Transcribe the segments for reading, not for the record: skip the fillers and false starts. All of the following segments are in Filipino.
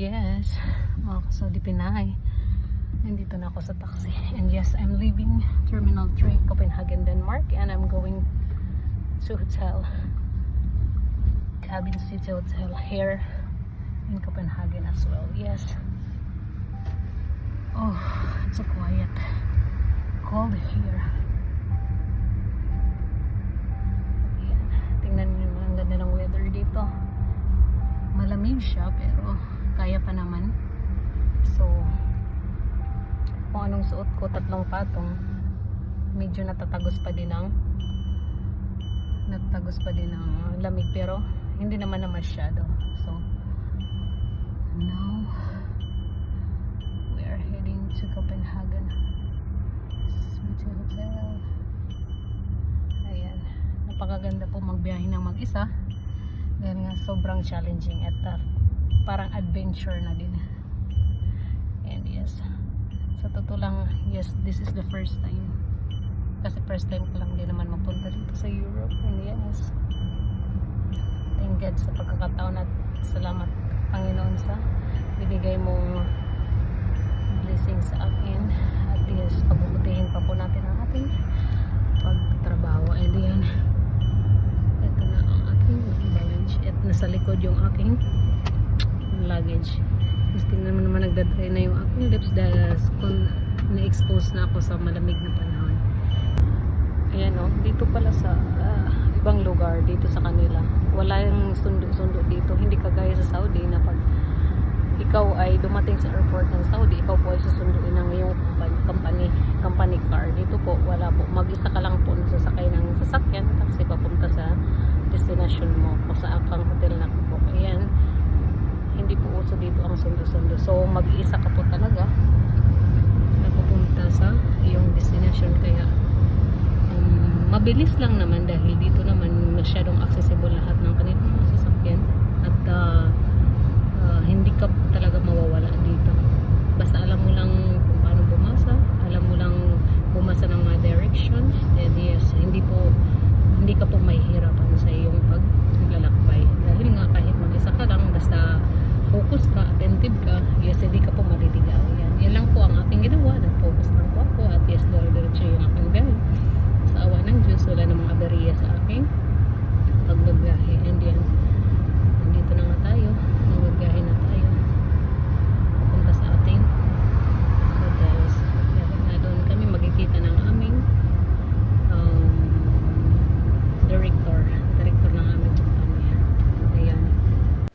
Yes, mga Saudi Pinay. Nandito na ako sa taxi. And yes, I'm leaving Terminal 3, Copenhagen, Denmark. And I'm going to hotel. Cabin City Hotel here in Copenhagen as well. Yes. Oh, it's so quiet. Cold here. Ayan. Tingnan niyo naman, ang ganda ng weather dito. Malamig siya pero kaya pa naman. So kung anong suot ko, 3 patong, medyo natatagos pa din ng lamig, pero hindi naman na masyado. So now we are heading to Copenhagen City Hotel. Ayan, napakaganda po magbiyahe ng mag-isa dahil nga sobrang challenging at parang adventure na din. And yes, sa totoo lang, yes, this is the first time. Kasi first time ko lang din naman mapunta dito sa Europe. And yes, thank God sa pagkakataon at salamat Panginoon sa binigay mong blessing sa akin. At yes, pabubutihin pa po natin ang ating pagtrabaho. And yan, ito na ang aking luggage. At nasa likod yung aking luggage. Gusto naman nagdadry na yung aking lips dahil na-expose na ako sa malamig na panahon. Ayan o, dito pala sa ibang lugar, dito sa kanila, wala yung sundo-sundo dito. Hindi kagaya sa Saudi na pag ikaw ay dumating sa airport ng Saudi, ikaw po ay susunduin ng iyong company car. Dito po, wala po. Mag-isa ka lang po sasakay ng sasakyan kasi papunta sa destination mo o sa akang hotel na po. Ayan, hindi po uso dito ang sundo-sundo. So mag-iisa ka po talaga na pupunta sa iyong destination. Kaya mabilis lang naman dahil dito naman masyadong accessible lahat ng kanilang mga sasakyan. At hindi ka talaga mawawala dito. Basta alam mo lang kung paano bumasa, alam mo lang bumasa ng mga directions. And yes, hindi ka po mahihirapan sa iyong paglalakbay. Dahil nga kahit mag-isa ka lang, basta focus ka, attentive ka, yes, hindi ka po maliligaw. Yan lang po ang aking ginawa. Nag-focus lang po ako at yes, diretso yung aking biyahe. Sa awa ng Diyos, wala namang aberya sa aking pagbabiyahe. And yan, nandito na nga tayo, nagbabiyahe na tayo papunta sa ating hotels. Dahil na doon kami magkikita ng aming director ng aming kumpanya. Ayan.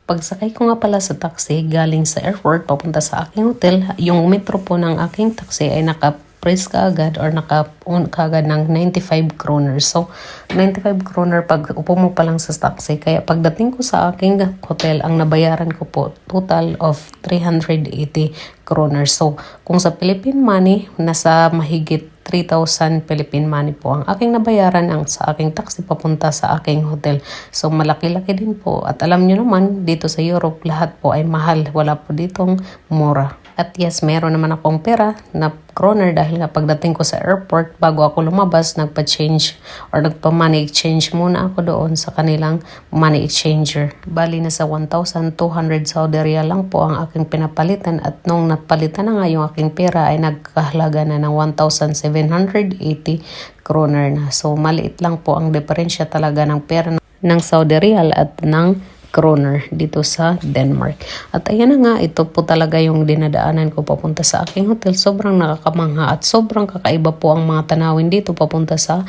Pagsakay ko nga pala sa taxi galing sa airport papunta sa aking hotel, yung metro po ng aking taxi ay naka-press kaagad or naka-on kaagad ng 95 kroner. So 95 kroner pag upo mo pa lang sa taxi. Kaya pagdating ko sa aking hotel, ang nabayaran ko po total of 380 kroner. So kung sa Philippine money, nasa mahigit 3,000 Philippine money po ang aking nabayaran sa aking taxi papunta sa aking hotel. So malaki-laki din po. At alam nyo naman, dito sa Europe, lahat po ay mahal. Wala po ditong mura. At yes, meron naman akong pera na kroner dahil nga pagdating ko sa airport, bago ako lumabas, nagpa-change or nagpa-money exchange muna ako doon sa kanilang money exchanger. Bali na sa 1,200 Saudi Riyal lang po ang aking pinapalitan at nung napalitan na nga yung aking pera ay nagkahalaga na ng 1,780 kroner na. So maliit lang po ang diferensya talaga ng pera ng Saudi Riyal at ng kroner dito sa Denmark. At ayan na nga, ito po talaga yung dinadaanan ko papunta sa aking hotel. Sobrang nakakamangha at sobrang kakaiba po ang mga tanawin dito papunta sa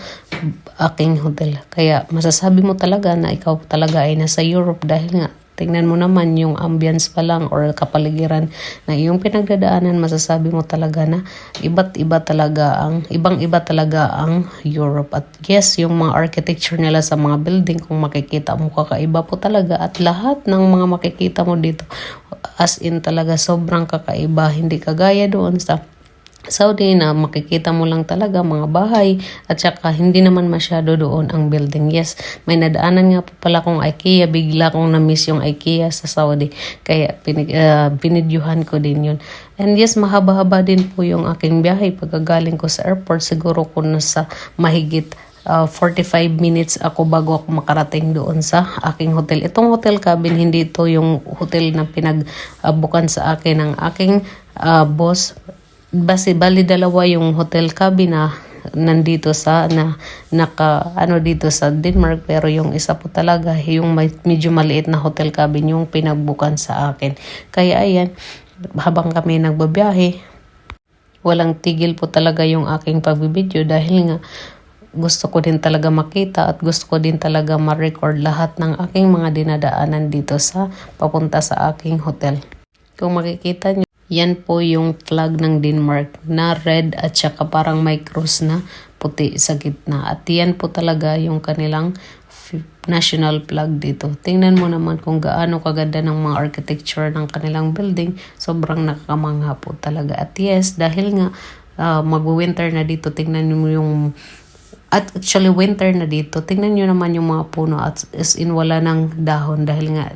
aking hotel. Kaya masasabi mo talaga na ikaw talaga ay nasa Europe dahil nga tingnan mo naman yung ambience pa lang or kapaligiran na yung pinagdadaanan, masasabi mo talaga na ibang-iba talaga ang Europe. At yes, yung mga architecture nila sa mga building, kung makikita mo, kakaiba po talaga. At lahat ng mga makikita mo dito, as in talaga sobrang kakaiba. Hindi kagaya doon sa Saudi na makikita mo lang talaga mga bahay at saka hindi naman masyado doon ang building. Yes, may nadaanan nga po pala kong IKEA, bigla kong na-miss yung IKEA sa Saudi kaya binidyuhan ko din yun. And yes, mahaba-haba din po yung aking biyahe pagkagaling ko sa airport. Siguro kung nasa mahigit 45 minutes ako bago ako makarating doon sa aking hotel. Itong hotel cabin, hindi ito yung hotel na pinagbukan sa akin ng aking boss. Bali dalawa yung hotel cabin na nandito sa dito sa Denmark, pero yung isa po talaga yung medyo maliit na hotel cabin yung pinagbukan sa akin. Kaya ayan, habang kami nagbabiyahe, walang tigil po talaga yung aking pagbibideo dahil nga gusto ko din talaga makita at gusto ko din talaga ma-record lahat ng aking mga dinadaanan dito sa papunta sa aking hotel. Kung makikita nyo, yan po yung flag ng Denmark na red at saka parang may cross na puti sa gitna. At yan po talaga yung kanilang national flag dito. Tingnan mo naman kung gaano kaganda ng mga architecture ng kanilang building. Sobrang nakakamangha po talaga. At yes, dahil nga mag-winter na dito, tingnan mo yung actually winter na dito. Tingnan nyo naman yung mga puno at as in wala ng dahon dahil nga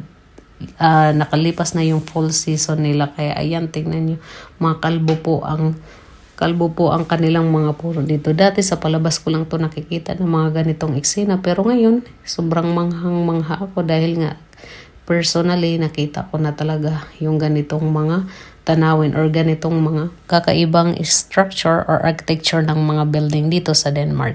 nakalipas na yung fall season nila. Kaya ayan, tingnan nyo, mga kalbo po ang kanilang mga puno dito. Dati sa palabas ko lang to nakikita ng mga ganitong eksena, pero ngayon sobrang manghang-mangha ako dahil nga personally nakita ko na talaga yung ganitong mga tanawin or ganitong mga kakaibang structure or architecture ng mga building dito sa Denmark.